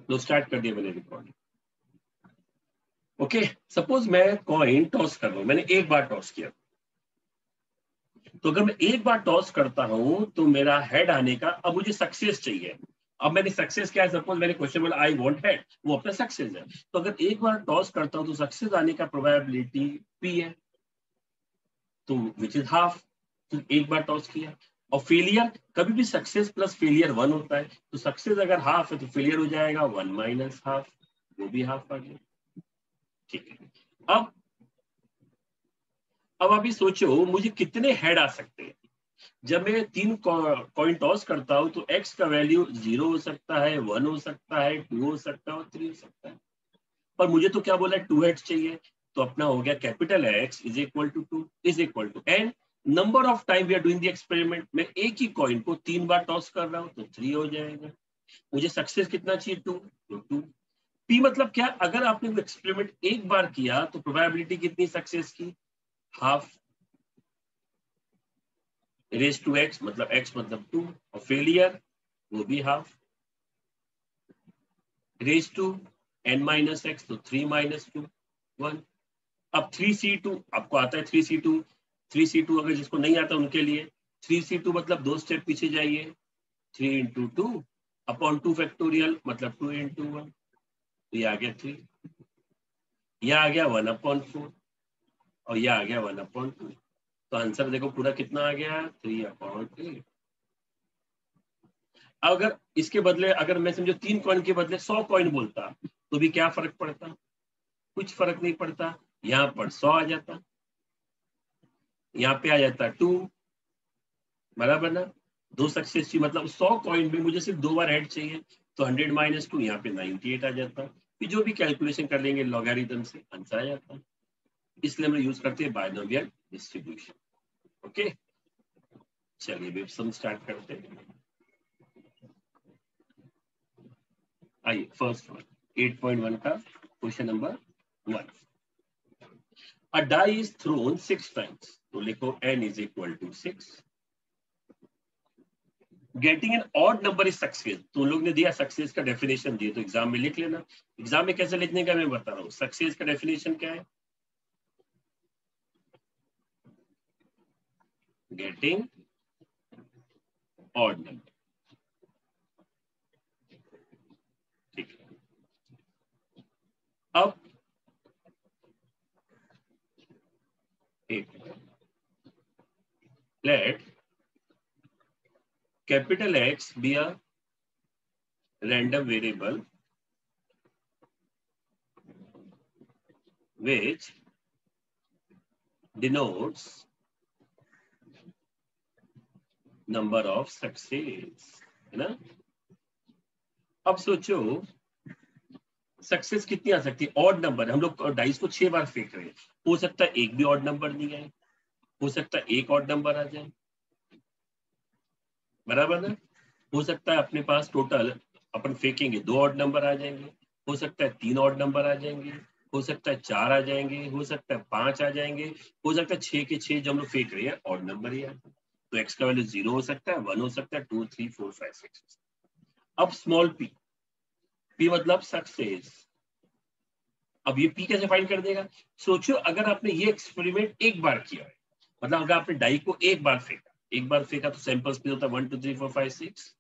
लो start कर दिया मैंने रिकॉर्डिंग। ओके, सपोज मैं कॉइन टॉस कर रहा हूं, मैंने एक बार टॉस किया, तो अगर मैं एक बार टॉस करता हूं तो मेरा हेड आने का, अब मुझे सक्सेस चाहिए। अब मैंने सक्सेस क्या है, सपोज मैंने क्वेश्चन बोला आई वांट हेड, वो अपना सक्सेस है। तो अगर एक बार टॉस करता हूं तो सक्सेस आने का प्रोबेबिलिटी पी है, तो विच इज हाफ। तो एक बार टॉस किया। और फेलियर, कभी भी सक्सेस प्लस फेलियर 1 होता है, तो सक्सेस अगर हाफ है तो फेलियर हो जाएगा 1 माइनस हाफ, वो भी हाफ आ गया। ठीक है, अब अभी सोचो मुझे कितने हेड आ सकते हैं। जब मैं 3 कॉइन टॉस करता हूं तो एक्स का वैल्यू 0 हो सकता है, 1 हो सकता है, 2 हो सकता है और 3 हो सकता है। पर मुझे तो क्या बोला है, 2 हेड्स चाहिए। तो अपना हो गया capital x is equal to 2 is equal to and number of time we are doing the experiment. मैं एक ही कॉइन को 3 बार टॉस कर रहा हूं तो 3 हो जाएगा। मुझे सक्सेस कितना चाहिए, 2, तो 2। पी मतलब क्या, अगर आपने वो एक्सपेरिमेंट एक बार किया तो प्रोबेबिलिटी कितनी सक्सेस की, हाफ। रेज टू एक्स मतलब x मतलब 2, और फेलियर वो भी half. Raise to n minus x तो 3 माइनस 2 1। अब 3c2 आपको आता है, 3c2 अगर जिसको नहीं आता उनके लिए 3c2 मतलब 2 स्टेप पीछे जाइए, 3 इंटू 2 अपॉन 2 फैक्टोरियल मतलब 2 इंटू 1, तो ये आ गया 3, यह आ गया 1 अपॉन 4 और यह आ गया 1 अपॉन 2। तो आंसर देखो पूरा कितना आ गया, 3 अपॉन 8। अगर इसके बदले, अगर मैं समझो 3 कॉइन के बदले 100 कॉइन बोलता तो भी क्या फर्क पड़ता, कुछ फर्क नहीं पड़ता। यहाँ पर 100 आ जाता, यहाँ पे आ जाता 2, बराबर ना। 2 सक्सेस थी, मतलब 100 कॉइन में मुझे सिर्फ 2 बार हेड चाहिए, तो 100 माइनस 2 यहाँ पे 98 आ जाता। फिर जो भी कैलकुलेशन कर लेंगे लॉगरिथम से आंसर आ जाता। इसलिए हम यूज करते हैं बायनोमियल डिस्ट्रीब्यूशन। ओके, चलिए वेब सम स्टार्ट करते हैं। आइए फर्स्ट वन 8.1 का question number 1। A die is thrown 6 times. तो लिखो n is equal to 6. Getting an odd number is success. तो लोग ने दिया सक्सेस का डेफिनेशन दिए, तो एग्जाम में लिख लेना। एग्जाम में कैसे लिखने का मैं बता रहा हूँ। सक्सेस का डेफिनेशन क्या है, गेटिंग ऑड नंबर। ठीक है, अब एक let capital X be a random variable which denotes number of success, है ना। अब सोचो सक्सेस कितनी आ सकती है, ऑड नंबर। हम लोग डाइस को 6 बार फेंक रहे हैं, हो सकता है एक भी ऑड नंबर नहीं आए, हो सकता है एक ऑड नंबर आ जाए, बराबर ना। हो सकता है अपने पास टोटल अपन फेंकेंगे 2 ऑड नंबर आ जाएंगे, हो सकता है 3 ऑड नंबर आ जाएंगे, हो सकता है 4 आ जाएंगे, हो सकता है 5 आ जाएंगे, हो सकता है 6 के 6 जो हम लोग फेंक रहे हैं ऑड नंबर ही आए। तो एक्स का वैल्यू 0 हो सकता है, 1 हो सकता है, 2 3 4 5 6। अब स्मॉल पी, पी मतलब सक्सेस। अब ये पी कैसे फाइंड कर देगा, सोचो अगर आपने ये एक्सपेरिमेंट एक बार किया है, मतलब अगर आपने डाई को एक बार फेंका तो सैंपल्स पे होता है 1 2 3 4 5 6,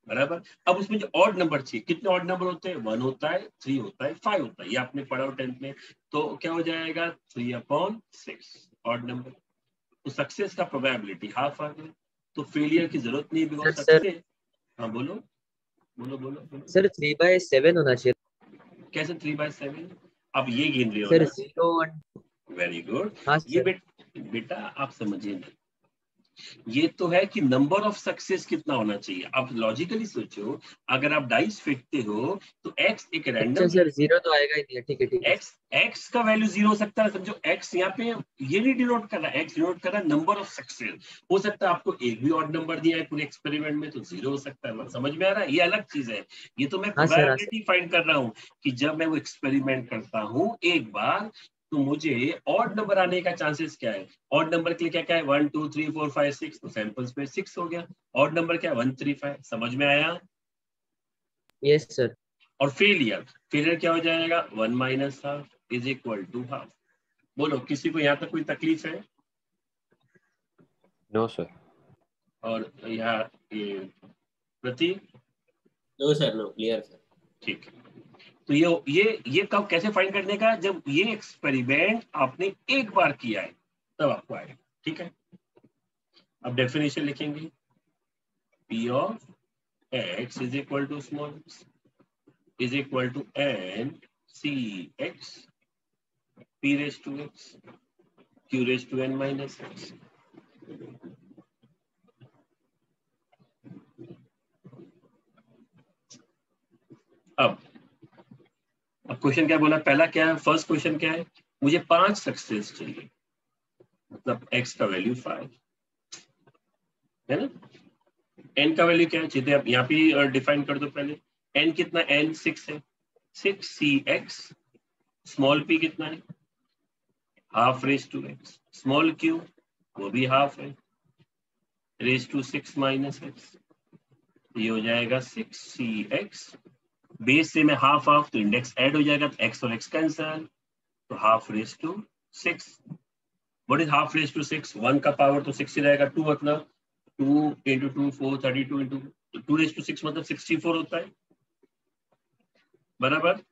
बराबर। अब उसमें जो ऑड नंबर चाहिए, कितने ऑड नंबर होते हैं, 1 होता है, 3 होता है, 5 होता है, ये आपने पढ़ा हो 10th में। तो क्या हो जाएगा 3 अपॉन 6 ऑड नंबर। तो सक्सेस का प्रोबेबिलिटी हाफ आ गया, तो फेलियर की जरूरत नहीं, बिकॉज सर सक्सेस। हाँ बोलो बोलो बोलो बोलो। सर 3/7 होना चाहिए कैसे 3/7, अब ये गिन रहे हो सर, ना। 0 1। Very good. हाँ ये सर। बेटा आप समझिए नहीं, ये तो है कि नंबर ऑफ सक्सेस कितना होना चाहिए। आप लॉजिकली सोचो, अगर आप डाइस फेंकते हो तो एक्स एक अच्छा रैंडम, सर, 0 तो आएगा ही नहीं है। ठीक है ठीक है। एक्स एक्स का वैल्यू 0 हो सकता है। समझो एक्स यहाँ पे ये नहीं डिनोट कर रहा है, एक्स डिनोट कर रहा है नंबर ऑफ सक्सेस। हो सकता है आपको एक भी ऑड नंबर दिया है पूरे एक्सपेरिमेंट में, तो 0 हो सकता है। समझ में आ रहा है, ये अलग चीज है। ये तो मैं हाँ सर, हाँ सर। प्रोबेबिलिटी फाइंड कर रहा हूँ कि जब मैं वो एक्सपेरिमेंट करता हूँ एक बार, तो मुझे ऑड नंबर आने का चांसेस क्या है। ऑड नंबर के लिए क्या क्या है, 1 2 3 4 5 6, तो सैंपल्स में 6 हो गया। ऑड नंबर क्या है, 1 3 5। समझ में आया। Yes sir. और फेलियर क्या हो जाएगा, 1 minus half is equal to half. बोलो किसी को यहाँ तक कोई तकलीफ है? No sir. और यहाँ ये प्रति? No sir, no, clear sir. ठीक है, तो ये कब कैसे फाइंड करने का, जब ये एक्सपेरिमेंट आपने एक बार किया है तब आपको आएगा। ठीक है, अब डेफिनेशन लिखेंगे, P of x is equal to small x is equal to n C x P raised to x Q raised to n minus x। अब क्वेश्चन क्या बोला, पहला क्या है, फर्स्ट क्वेश्चन क्या है, मुझे 5 सक्सेस चाहिए, मतलब x का वैल्यू 5 है ना। n का वैल्यू क्या है, चलिए आप यहाँ पे डिफाइन कर दो पहले। n कितना, n 6 है, 6cx, स्मॉल p कितना है, half raise to x, small q वो भी हाफ है, रेज टू 6 माइनस x, ये हो जाएगा 6cx। बेस से में हाफ हाफ तो इंडेक्स ऐड हो जाएगा, तो x और x कैंसल, तो half raise to 6। What is half raise to 6, 1 का पावर तो 6 ही रहेगा, 2 मतलब 2 into 2 4 32 into 2 raised to 6 मतलब 64 होता है, बराबर।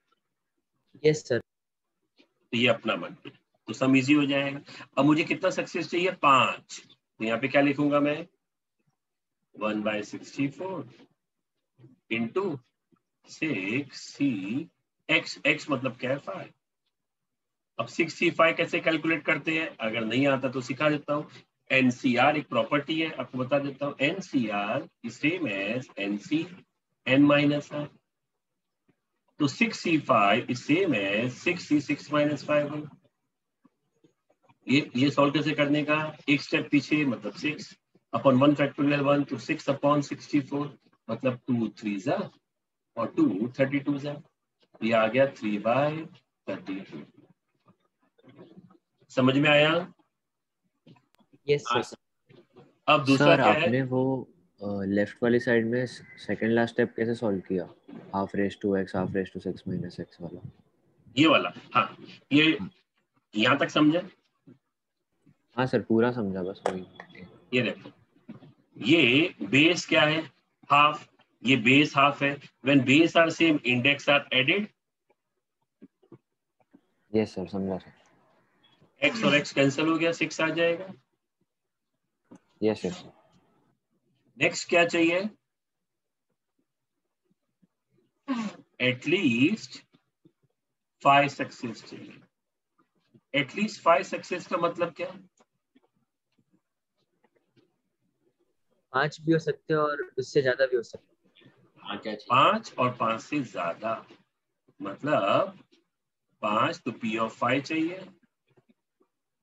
Yes sir. तो ये अपना मन पे, तो सम इजी हो जाएगा। अब मुझे कितना सक्सेस चाहिए, 5, तो यहाँ पे क्या लिखूंगा मैं, 1/64 into 6c x, x मतलब क्या है 5। अब 6c5 कैसे कैलकुलेट करते हैं, अगर नहीं आता तो सिखा देता हूँ। NCR एक प्रॉपर्टी है, आपको बता देता हूँ, NCR is same as NC n minus r। तो 6c5 is same as 6c6 minus 5। ये सॉल्व कैसे करने का, एक स्टेप पीछे, मतलब 6 अपॉन 1 फैक्टोरियल 1, तो 6 अपॉन 64 मतलब 2 3 जा और 2 32 जा, ये आ गया 3/32। समझ में आया? Yes sir. अब दूसरा सर क्या है, आपने वो लेफ्ट वाली साइड में सेकंड लास्ट स्टेप कैसे सॉल्व किया, half raise to x half raise to 6 minus x वाला? ये वाला, हाँ ये यहाँ तक समझे? हाँ सर पूरा समझा, बस वही। ये देखो, ये बेस क्या है, हाफ, ये बेस हाफ है, when base are same index are added. Yes sir, समझा सर। x और x कैंसिल हो गया, 6 आ जाएगा। Yes yes. नेक्स्ट क्या चाहिए, एटलीस्ट 5 सक्सेस चाहिए। एटलीस्ट 5 सक्सेस का मतलब क्या, 5 भी हो सकते हैं और उससे ज्यादा भी हो सकते हैं। हाँ, क्या चाहिए? 5 और 5 से ज्यादा, मतलब 5 तो P of 5 चाहिए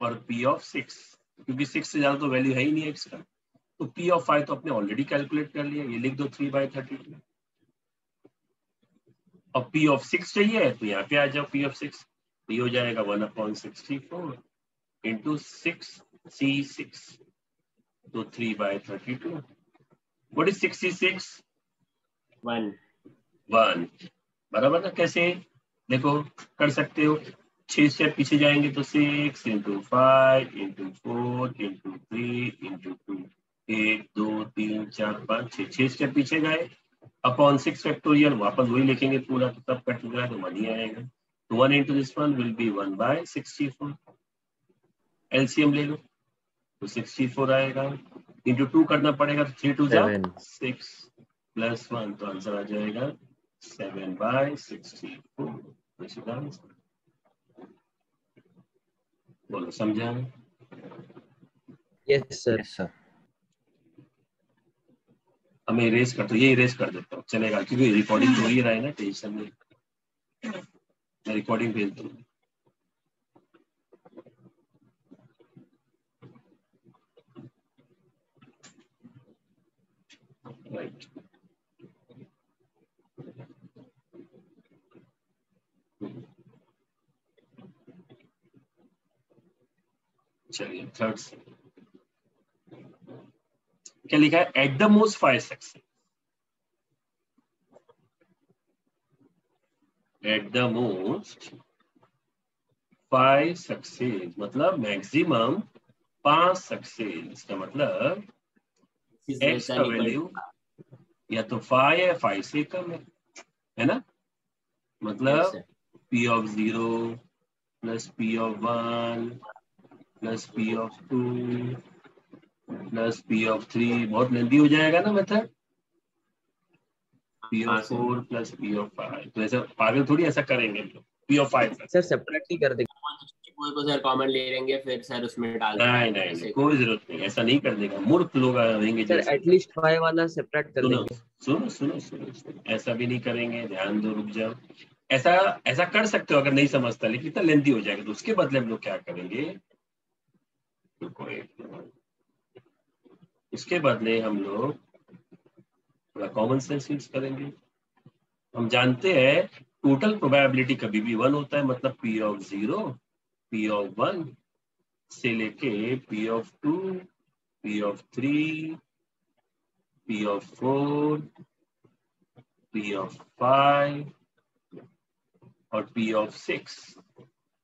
और P of 6, क्योंकि 6 से ज्यादा तो वैल्यू है ही नहीं x का, तो P of 5 तो आपने ऑलरेडी कैलकुलेट कर लिया, ये लिख दो 3/32। और P of 6 चाहिए तो यहाँ पे आ जाओ, P of 6 तो ये हो जाएगा 1/64 into 6c6, तो 3/32। What is 66? 1। 1, बराबर ना। कैसे देखो कर सकते हो, 6 स्टेप पीछे जाएंगे तो 6 into 5 into 4 into 3 into 2, 1 2 3 4 5 6 step पीछे गए, अपॉन 6 फैक्टोरियल, वापस वही लिखेंगे पूरा, तो तब कट गया तो 1 ही आएगा। तो 1 into this one will be 1/64। LCM ले लो तो 64 आएगा, इंटू 2 करना पड़ेगा, तो 3 2 जा 6 प्लस 1, तो आंसर आ जाएगा 7/64। बोलो समझा? Yes sir. Yes sir. हमें इरेज कर दो, ये इरेज कर देता हूँ चलेगा, क्योंकि रिकॉर्डिंग तो ही रहा है ना, टेंशन नहीं, मैं रिकॉर्डिंग भेज दूंगा। राइट, चलिए थर्ड से क्या लिखा है, at the most 5 success. At the most 5 success, मतलब मैक्सिमम 5 सक्सेस का मतलब Is x less का than equal वैल्यू या तो 5 है, 5 से कम है ना? to- yes मतलब sir. p of 0 plus p of 1 plus p of 2 plus p of 3, बहुत लेंदी हो जाएगा ना मेथड। p हाँ of sir 4 plus p of 5, तो ऐसा पागल थोड़ी ऐसा करेंगे हम लोग। p of 5 सर सेपरेटली कर देंगे। 164 को सर कॉमन ले लेंगे फिर सर उसमें डाल नहीं देंगे नहीं नहीं, ऐसे। कोई जरूरत नहीं, ऐसा नहीं कर देगा, मूर्ख लोग आएंगे सर जैसे। एटलीस्ट 5 वाला सेपरेट कर सुनो देंगे। सुनो सुनो सुनो सुनो, ऐसा भी नहीं करेंगे, ध्यान दो, रुक जाओ। ऐसा ऐसा कर सकते हो अगर नहीं समझता, लेकिन इतना लेंथी हो जाएगा, तो उसके बदले हम लोग क्या करेंगे, रुको एक मिनट। उसके बदले हम लोग थोड़ा कॉमन सेंस यूज करेंगे। हम जानते हैं टोटल प्रोबेबिलिटी कभी भी 1 होता है, मतलब p of 0, p of 1 से लेके p of 2, p of 3, p of 4, p of 5 और p of 6।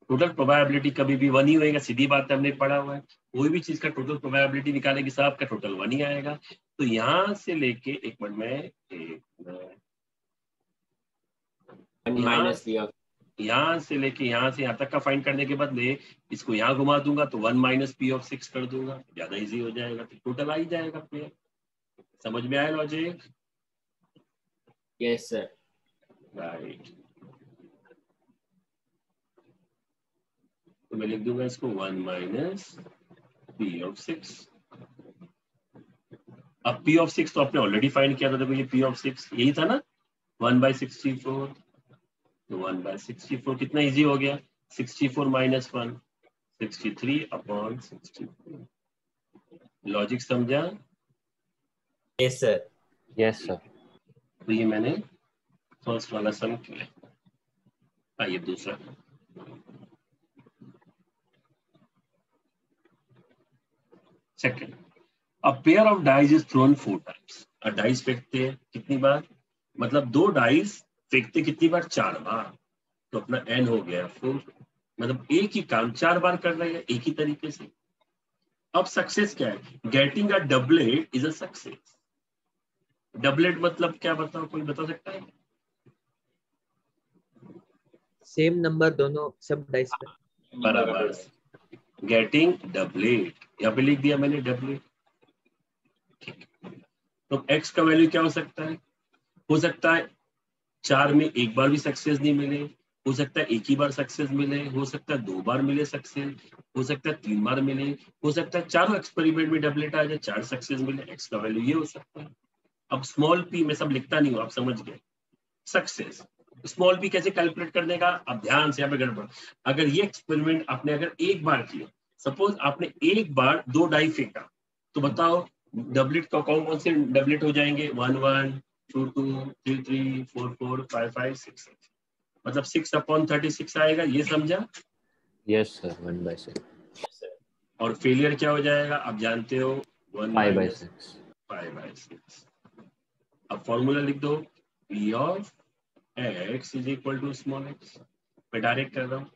टोटल प्रोबेबिलिटी कभी भी 1 ही होएगा, सीधी बात है, हमने पढ़ा हुआ है। कोई भी चीज का टोटल प्रोबेबिलिटी निकालेंगे साहब का टोटल 1 ही आएगा। तो यहां से लेके एक मिनट में माइनस p of यहाँ से लेके यहाँ से यहाँ तक का फाइंड करने के बदले इसको यहाँ घुमा दूंगा तो 1 माइनस p of 6 कर दूंगा, ज्यादा इजी हो जाएगा, तो टोटल आ ही जाएगा पे। समझ में आया लॉजिक? yes sir. राइट, तो मैं लिख दूंगा इसको 1 माइनस p of 6। अब p of 6 तो आपने ऑलरेडी फाइंड किया था, देखो ये p of 6 यही था ना, 1/64, तो 1/64 कितना इजी हो गया, 64 माइनस 1, 63/64। लॉजिक समझा? yes sir. Yes sir. तो ये मैंने फर्स्ट वाला सम किया। आइए दूसरा, second, a pair of dice is throne 4 times. Dice फेंकते हैं कितनी बार, मतलब 2 डाइस फेंकते कितनी बार, 4 बार, तो अपना n हो गया 4, मतलब एक ही काम 4 बार कर रहे हैं एक ही तरीके से। अब सक्सेस क्या है, getting a doublet is a success. Doublet मतलब क्या, बताओ, कोई बता सकता है? सेम नंबर दोनों सब डाइस पे। बराबर, गेटिंग डबलेट, यहाँ पे लिख दिया मैंने डबलेट। ठीक, तो x का वैल्यू क्या हो सकता है 4 में एक बार भी सक्सेस नहीं मिले, हो सकता है एक ही बार सक्सेस मिले, हो सकता है 2 बार मिले सक्सेस, हो सकता है 3 बार मिले, हो सकता है चारों एक्सपेरिमेंट में डबलेट आ जाए, 4 सक्सेस मिले, x का वैल्यू ये हो सकता है। अब स्मॉल p में सब लिखता नहीं हूँ, आप समझ गए, सक्सेस स्मॉल p कैसे कैलकुलेट करने का, अब ध्यान से, यहाँ पे गड़बड़। अगर ये एक्सपेरिमेंट आपने अगर एक बार किया, सपोज आपने एक बार 2 डाई फेंका, तो बताओ डबलेट का कौन कौन से डबलेट हो जाएंगे, 1 1 2 2 3 3 4 4 5 5 6, मतलब 6/36 आएगा, ये समझा? Yes sir, 1/6। और फेलियर क्या हो जाएगा, आप जानते हो, 1 माइनस 5/6। 5/6। अब फॉर्मूला लिख दो, p of x is equal to small x, मैं डायरेक्ट कर रहा हूँ।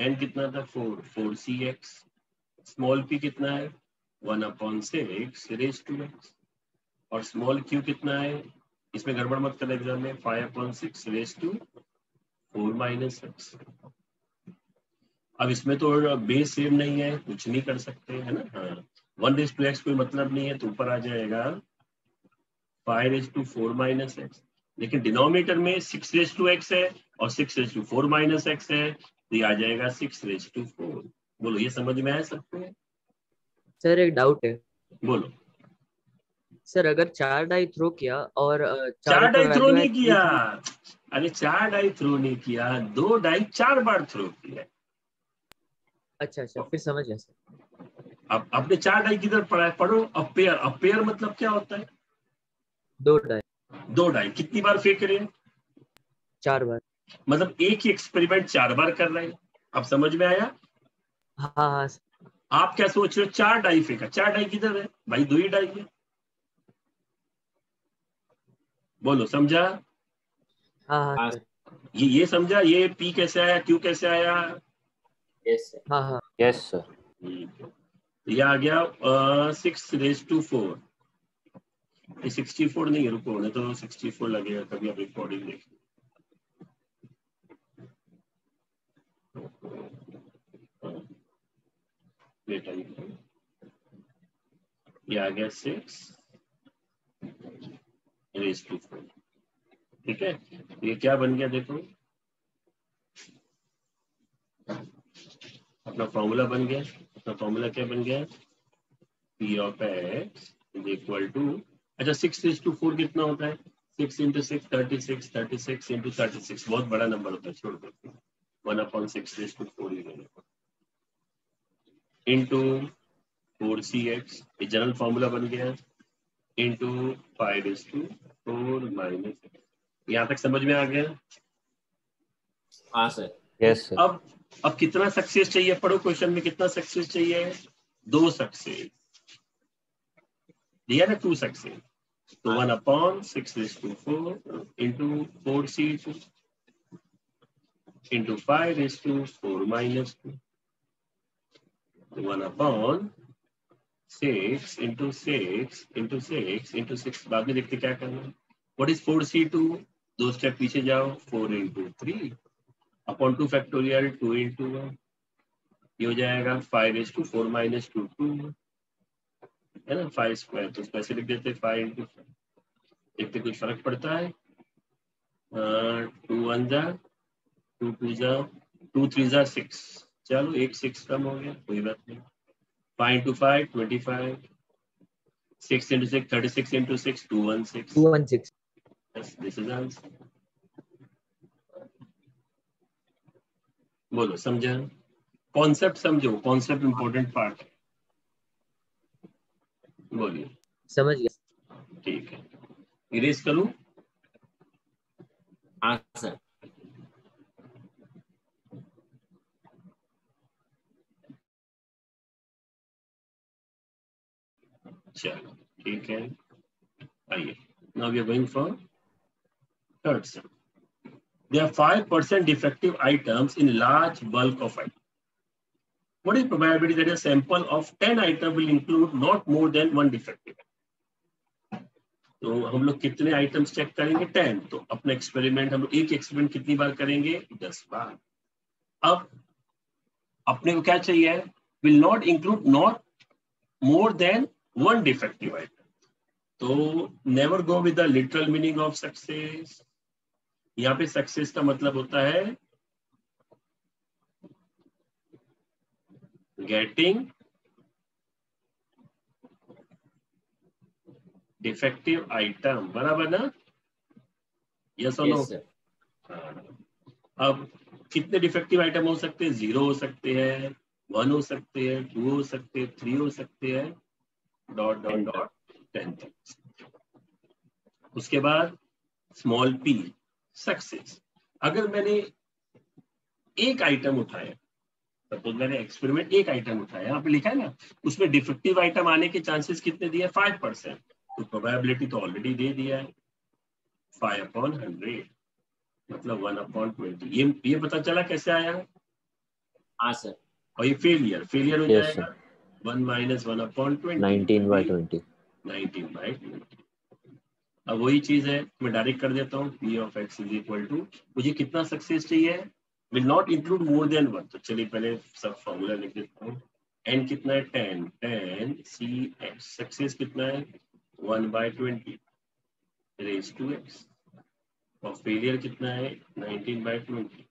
n कितना था, 4 स्मॉल p कितना है, 1/6 रेज टू x, और स्मॉल q कितना है, इसमें गड़बड़ मत करना एग्जाम में, 5/6 रेज टू 4 माइनस x। अब इसमें तो बेस सेम नहीं है, कुछ नहीं कर सकते, है ना? हाँ, 1/x कोई मतलब नहीं है, तो ऊपर आ जाएगा 5/4 माइनस x, लेकिन डिनोमिनेटर में 6/x है और 6/4 माइनस x है, तो ये आ जाएगा 6/4। बोलो, ये समझ में आया सबको? सर एक डाउट है, बोलो। सर अगर 4 डाई थ्रो किया और 4 चारों का डाई थ्रो वैल्यू है नहीं किया, 3 अरे 4 डाई थ्रो नहीं किया, 2 डाई 4 बार थ्रो किया। अच्छा अच्छा, फिर समझ गया सर। अब आपने 4 डाई किधर पढ़ा है, पढ़ो। अपेयर मतलब क्या होता है, 2 डाई 2 डाई कितनी बार फेंक रहे हैं, 4 बार। मतलब एक ही एक्सपेरिमेंट 4 बार कर रहे हैं। अब समझ में आया? हाँ हाँ सर। आप क्या सोच रहे हो, 4 डाई फेंका, 4 डाई किधर है भाई, 2 ही डाई है। बोलो, समझा? हाँ हाँ सर। ये समझा, ये P कैसे आया, Q कैसे आया? Yes sir. हाँ हाँ यस सर। ये आ गया 6⁴। ये 64 नहीं है, रुको, नहीं तो 64 लगेगा कभी, आप रिकॉर्डिंग देख। बेटा ये आ गया 6⁴। ठीक है, ये क्या बन गया देखो, अपना फॉर्मूला बन गया। अपना फॉर्मूला क्या बन गया? P of x is equal to, अच्छा 6:4 कितना होता है? 6 × 6 36, 36 × 36 बहुत बड़ा नंबर होता है, छोड़ दो। 1/6⁴ इंटू 4cx, ये जनरल फॉर्मूला बन गया, इंटू 5⁴ माइनस। यहाँ तक समझ में आ गया? हाँ सर। Yes sir. अब कितना सक्सेस चाहिए? पढ़ो क्वेश्चन में कितना सक्सेस चाहिए? 2 सक्सेस दिया ना, 2 सक्सेस। तो 1/6⁴ into 4c2 into 5⁴ minus 2, 1/6 into 6 into 6 into 6, बाद में देखते क्या करना है। What is 4c2? 2 स्टेप पीछे जाओ, 4 × 3 अपॉन 2 फैक्टोरियल 2 × 1, ये हो जाएगा 5⁴ माइनस 2 2 है ना, 5² तो पैसे लिख देते 5 × 5। देखते कुछ फर्क पड़ता है? 2 1 जा 2 2 जा 2 3 जा 6, चलो एक 6 कम हो गया, कोई बात नहीं। 5 × 5 25, 6 × 6 36 × 6 216। 216 Yes, this is answer. बोलो, समझा? कॉन्सेप्ट समझो, कॉन्सेप्ट इंपॉर्टेंट पार्ट है, बोलिए। समझ गया। ठीक है, इरेज करूं? हाँ सर। चलो ठीक है, आइए। Now we are going for third sum. There are 5% defective items in large bulk of items. What is probability that a sample of 10 items will include not more than 1 defective? तो हम लोग कितने items check करेंगे? 10। तो अपना experiment हम लोग एक एक्सपेरिमेंट कितनी बार करेंगे? 10 बार। अब अपने को क्या चाहिए? Will not include not more than 1 defective item. तो never go with the literal meaning of success. यहाँ पे सक्सेस का मतलब होता है गेटिंग डिफेक्टिव आइटम, बराबर ना? यस और नो? Yes sir. अब कितने डिफेक्टिव आइटम हो सकते हैं? 0 हो सकते हैं, 1 हो सकते हैं, 2 हो सकते हैं, 3 हो सकते हैं, ... 10 तक। उसके बाद स्मॉल p सक्सेस। अगर मैंने एक आइटम उठाया, तो मैंने एक्सपेरिमेंट एक आइटम उठाया, यहाँ पे लिखा है ना, उसमें डिफेक्टिव आइटम आने के चांसेस कितने दिए? 5%। तो प्रोबेबिलिटी तो ऑलरेडी दे दिया है, 5/100 मतलब 1/20। ये पता चला कैसे आया? हाँ सर। और ये फेलियर हो Yes, जाएगा, sir. 1 - 1/20 19/20. 19/20। अब वही चीज है, मैं डायरेक्ट कर देता हूँ, P of x is equal to, मुझे कितना सक्सेस चाहिए? Will not include more than 1। तो चलिए पहले सब फॉर्मूला लिख देता हूँ। n कितना है? 10 cx। सक्सेस कितना है? 1/20 रेज टू x। और फेलियर कितना है? 19/20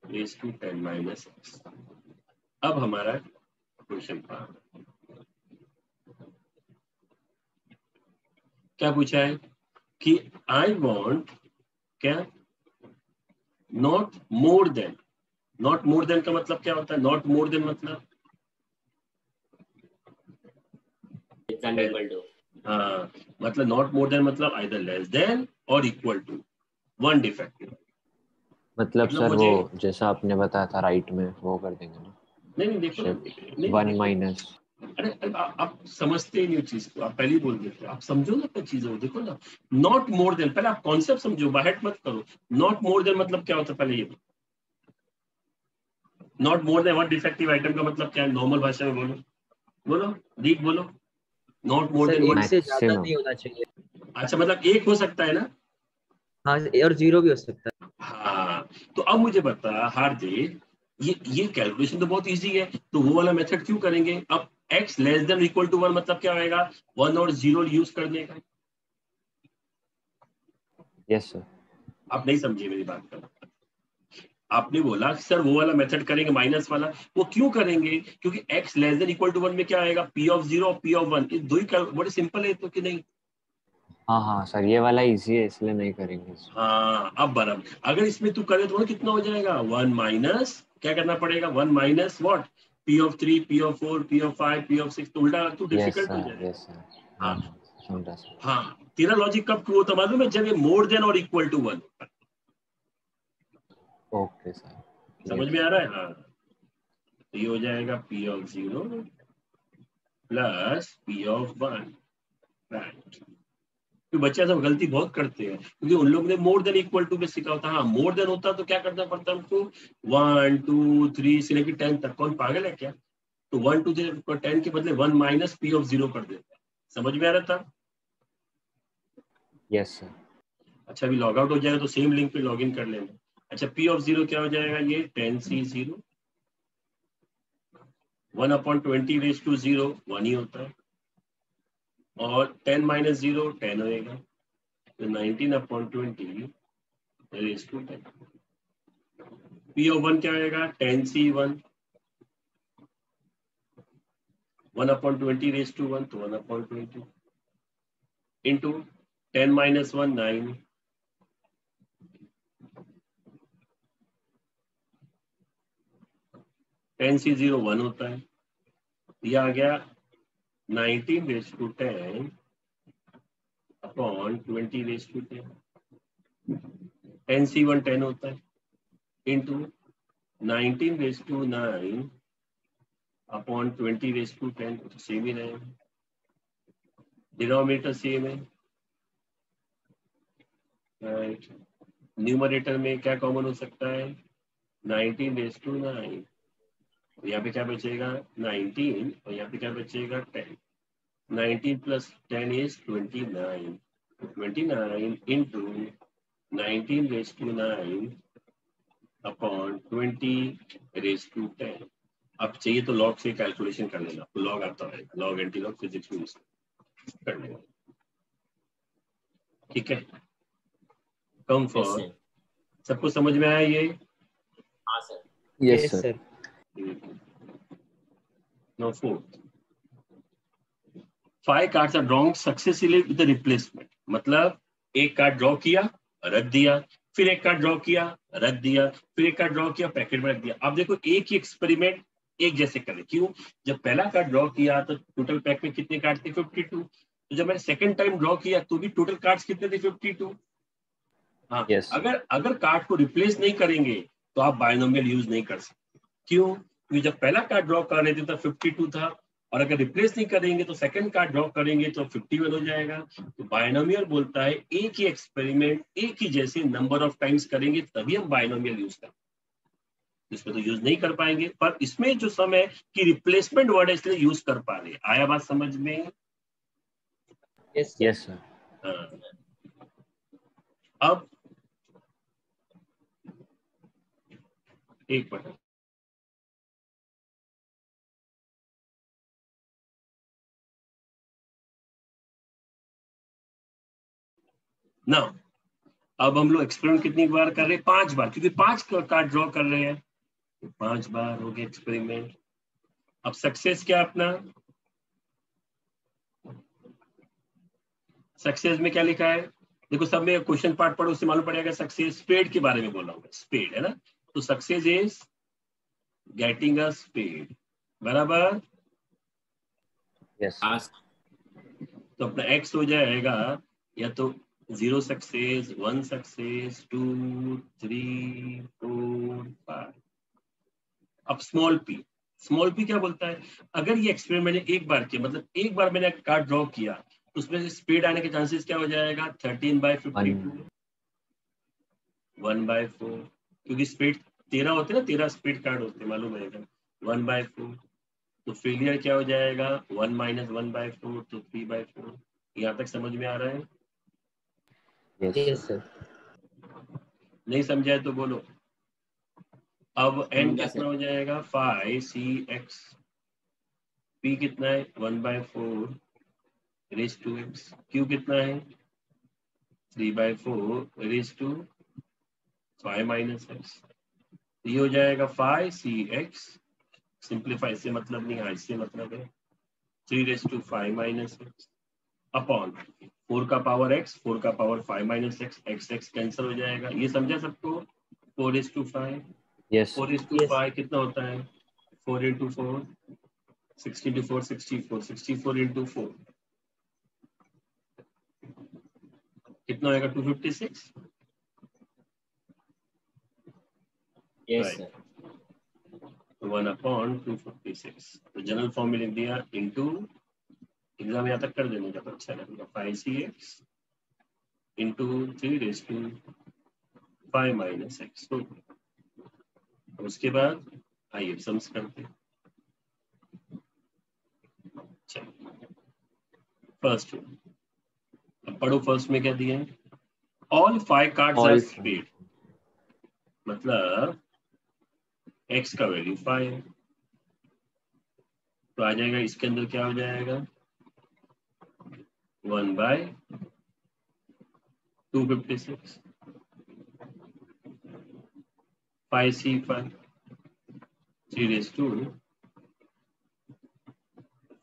रेज टू 10 - x। अब हमारा क्वेश्चन पार्ट क्या पूछा है कि आई वॉन्ट क्या? Not more then. Not more then का मतलब क्या होता है? नॉट मोर देन मतलब इट्स अनइक्वल टू। हाँ, मतलब नॉट मोर देन मतलब आइदर लेस देन और इक्वल टू 1 डिफेक्टिव। मतलब सर मुझे वो जैसा आपने बताया था राइट में वो कर देंगे ना, नहीं देखो ना, शिफ्ट नहीं 1 देखो, माइनस। अरे आप समझते ही नहीं हो चीज को, आप पहले ही बोल देते हो। आप समझो ना अपनी चीजों को, देखो ना, नॉट मोर देन, पहले आप कॉन्सेप्ट समझो, बाहट मत करो। नॉट मोर देन मतलब क्या होता है, पहले ये not more then one defective item का मतलब क्या है, नॉर्मल भाषा में बोलो, बोलो दीप बोलो, not more sir than one. एक से ज्यादा मैक्सिमम। नहीं होना चाहिए। अच्छा, मतलब एक हो सकता है ना। हाँ, और जीरो भी हो सकता है। हाँ, तो अब मुझे बता हार्दिक, ये कैलकुलेशन तो बहुत इजी है, तो वो वाला मेथड क्यों करेंगे। अब x less than equal to 1 मतलब क्या होएगा, 1 और 0 यूज करने का। Yes sir. आप नहीं समझे मेरी बात का। आपने बोला कि सर वो वाला मेथड करेंगे माइनस वाला, वो क्यों करेंगे, क्योंकि x less than equal to 1 में क्या आएगा, p ऑफ 0 और p ऑफ 1, ये दो ही बड़े सिंपल है तो, कि नहीं। हाँ हाँ सर, ये वाला इजी है इसलिए नहीं करेंगे इसमें। हाँ, अब बराबर, अगर इसमें तू करे तो कितना हो जाएगा, 1 माइनस क्या करना पड़ेगा, 1 minus what, p of 3, p of 4, p of 5, p of 6, तो उल्टा तो यस डिफिकल्ट हो सर, जाएगा। Yes sir. हाँ हाँ हाँ, समझा सर। हाँ, तेरा लॉजिक कब ट्रू होता मालूम है, जब ये मोर देन और इक्वल टू 1। Okay sir. समझ में आ रहा है। हाँ, तो ये हो जाएगा p of 0 plus p of 1, right. तो बच्चे सब गलती बहुत करते हैं, क्योंकि उन लोगों ने मोर देन इक्वल टू में सीखा होता। हाँ, मोर देन होता तो क्या करना पड़ता हमको, 1 2 3 से लेकर 10 तक। कौन पागल है क्या, तो 1 2 3 10 के बदले 1 माइनस p ऑफ 0 कर देता। समझ में आ रहा था। Yes sir. अच्छा, अभी लॉग आउट हो जाएगा तो सेम लिंक पे लॉग इन कर लेना। अच्छा, p ऑफ 0 क्या हो जाएगा, ये 10c0, 1/20 रेज टू 0 1 ही होता है, और 10 माइनस 0 10 होएगा, तो 19/20 रेज टू 10। p ऑफ 1 क्या आएगा, 10c1, 1/20 रेज टू 1, तो 1/20 इंटू 10 माइनस 1 9, 10c0 1 होता है, ये आ गया 19 raise to 10 upon 20 raise to 10, 10c1 10 होता है, into 19 raise to 9 upon 20 raise to 10, तो सेम ही रहेगा, डिनोमिनेटर सेम है, राइट। न्यूमरेटर में क्या कॉमन हो सकता है, 19 रेज टू 9, यहाँ पे क्या बचेगा 19, और यहाँ पे क्या बचेगा 10, 19 plus 10 is 29, 29 into 19 raise to 9 upon 20 raise to 10। अब चाहिए तो लॉग से कैलकुलेशन कर लेना, तो लॉग आता है, लॉग एंटी लॉग फिजिक्स में यूज कर लेना, ठीक है। कम यस फॉर, सर। सबको समझ में आया ये। हाँ sir. Yes yes sir. Sir. Now fourth, 5 cards are drawn successively with the replacement, मतलब एक कार्ड ड्रॉ किया, रख दिया, फिर एक कार्ड ड्रॉ किया, रख दिया, फिर एक कार्ड ड्रॉ किया, पैकेट में रख दिया। अब देखो एक ही एक्सपेरिमेंट एक जैसे करें, क्यों, जब पहला कार्ड ड्रॉ किया तो टोटल पैक में कितने कार्ड थे, 52, तो जब मैंने सेकंड टाइम ड्रॉ किया तो भी टोटल कार्ड्स कितने थे, 52। हाँ, यस अगर अगर कार्ड को रिप्लेस नहीं करेंगे तो आप बायनोमियल यूज नहीं कर सकते, क्यों, क्योंकि जब पहला कार्ड ड्रॉ कर रहे थे तो 52 था, और अगर रिप्लेस नहीं करेंगे तो सेकंड कार्ड ड्रॉ करेंगे तो 51 हो जाएगा। तो बायनोमियल बोलता है एक ही एक्सपेरिमेंट एक ही जैसे नंबर ऑफ टाइम्स करेंगे तभी हम बायनोमियल यूज करें, इसमें तो यूज नहीं कर पाएंगे, पर इसमें जो सम है कि रिप्लेसमेंट वर्ड है इसलिए यूज कर पा रहे। आया बात समझ में। Yes sir. Yes sir. हाँ। अब एक मिनट, ना अब हम लोग एक्सपेरिमेंट कितनी बार कर रहे हैं, 5 बार, क्योंकि 5 कार्ड ड्रॉ कर रहे हैं, 5 बार हो गया एक्सपेरिमेंट। अब सक्सेस क्या अपना, सक्सेस में क्या लिखा है, देखो सब में क्वेश्चन पार्ट पढ़ो, उससे मालूम पड़ेगा सक्सेस स्पेड के बारे में बोला हूँ, स्पेड है ना, तो success is getting a spade, बराबर। यस हाँ सर। सर। तो अपना एक्स हो जाएगा या तो 0 सक्सेस, 1 सक्सेस, 2 3 4 5। अब स्मॉल पी, स्मॉल पी क्या बोलता है, अगर ये एक्सपेरिमेंट मैंने एक बार किया, मतलब एक बार मैंने कार्ड ड्रॉ किया, तो उसमें से स्पीड आने के चांसेस क्या हो जाएगा, 13/52, 1/4, क्योंकि स्पीड 13 होते हैं ना, 13 स्पीड कार्ड होते हैं, मालूम है, 1/4, तो फेलियर क्या हो जाएगा, 1 - 1/4, तो 3/4। यहाँ तक समझ में आ रहा है? Yes sir. नहीं समझा है तो बोलो। अब n समझा कितना सर। हो जाएगा, 5cx, p कितना है, 1/4 रेज टू x, q कितना है, 3/4 रेज टू 5 - x। ये हो जाएगा 5cx, सिंप्लीफाई से मतलब नहीं है, इससे मतलब है 3/5 - x अपॉन 4 का पावर x, 4 का पावर 5 - x, x कैंसिल हो जाएगा। ये समझा सबको? 4/5, यस 4/5 कितना होता है, 4 × 4, 16 × 4 64, 64 × 4 कितना होगा, 256। Yes sir. 1/256, तो जनरल फॉर्म में लिख दिया, इंटू, एग्जाम यहाँ तक कर देने का तो अच्छा लगेगा, 5cx इंटू 3/5 - x। तो उसके बाद आइए सम्स करते हैं। फर्स्ट, अब पढ़ो, फर्स्ट में क्या दिया है, all 5 cards are all spade, मतलब x का वैल्यू 5 है, तो आ जाएगा इसके अंदर क्या हो जाएगा, 1/256, 5c5, 3/5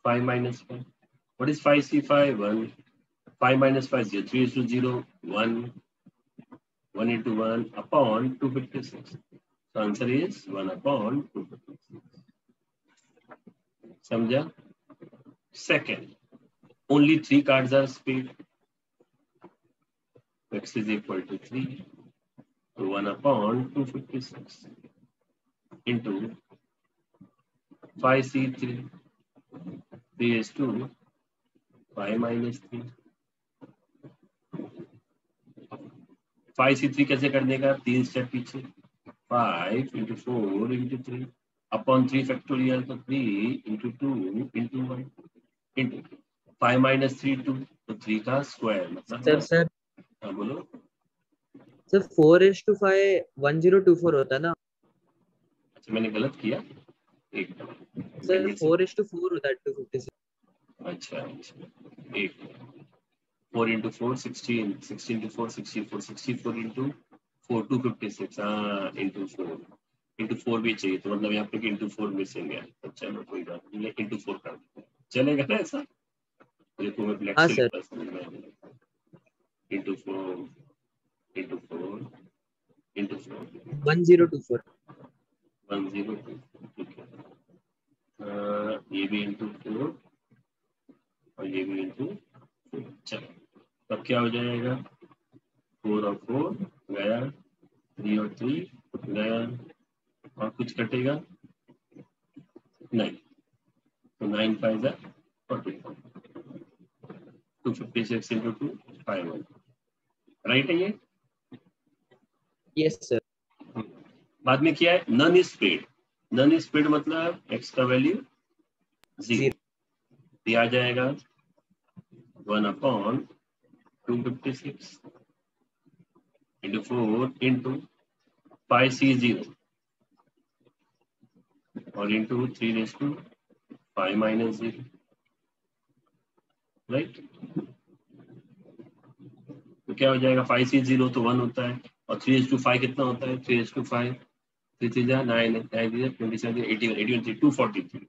- 5. What is 5c5? 1. 5 - 5 0, 3/0, 1, 1 × 1 upon 256. So answer is 1/256. समझा? Second, only 3 cards are spade. X is equal to 3. So 1/256 into 5c3, 3/2, 5 - 3. 5c3 कैसे करने का, 3 स्टेप पीछे, 5 × 4 × 3 अपॉन 3 फैक्टोरियल, तो 3 × 2 × 1 इंटू 5 - 3 2, तो 3 का स्क्वायर मतलब सर हाँ बोलो। सर 4:5 1024 होता है ना अच्छा मैंने गलत किया, एक सर, मिनट से। 4:4 होता है 256। अच्छा एक 4 × 4 16, 16 × 4 64, 64 × 4 256, हाँ इंटू 4 भी चाहिए, तो मतलब यहाँ पे इंटू 4 मिसिंग है, तो चलो कोई बात नहीं, इंटू 4 कर चलेगा ना ऐसा, देखो मैं ब्लैक हाँ से सर। लिखता समझ में आएगा, इंटू 4 × 4 × 4 1024। 102, ठीक है, ये भी इंटू 4 और ये भी इंटू 4, चलो तब क्या हो जाएगा, 4 और 4 गया, 3 और 3 गया, और कुछ कटेगा नहीं, तो 9 × 5 = 44, 256 × 2 51, राइट है ये। Yes sir. बाद में क्या है, none is spade, none is spade मतलब x का वैल्यू 0, दिया जाएगा 1/256 into 4 into 5c0 और into 3/5 - 0, राइट। तो क्या हो जाएगा, 5c0 तो 1 होता है, और 3/5 कितना होता है, 3/5, 3 3 9 9 27 81 81 243,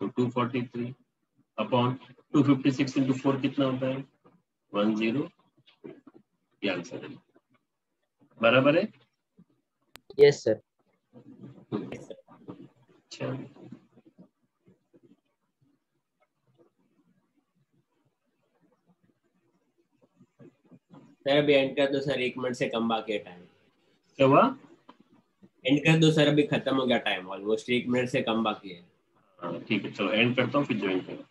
तो 243 अपॉन 256 into 4 कितना होता है, 10, ये आंसर है, बराबर है। Yes sir. अच्छा सर अभी एंड कर दो सर, 1 मिनट से कम बाकी है टाइम। क्या हुआ, एंड कर दो सर, अभी खत्म हो गया टाइम, ऑलमोस्ट 1 मिनट से कम बाकी है। हाँ ठीक है, चलो एंड करता हूँ फिर ज्वाइन करो।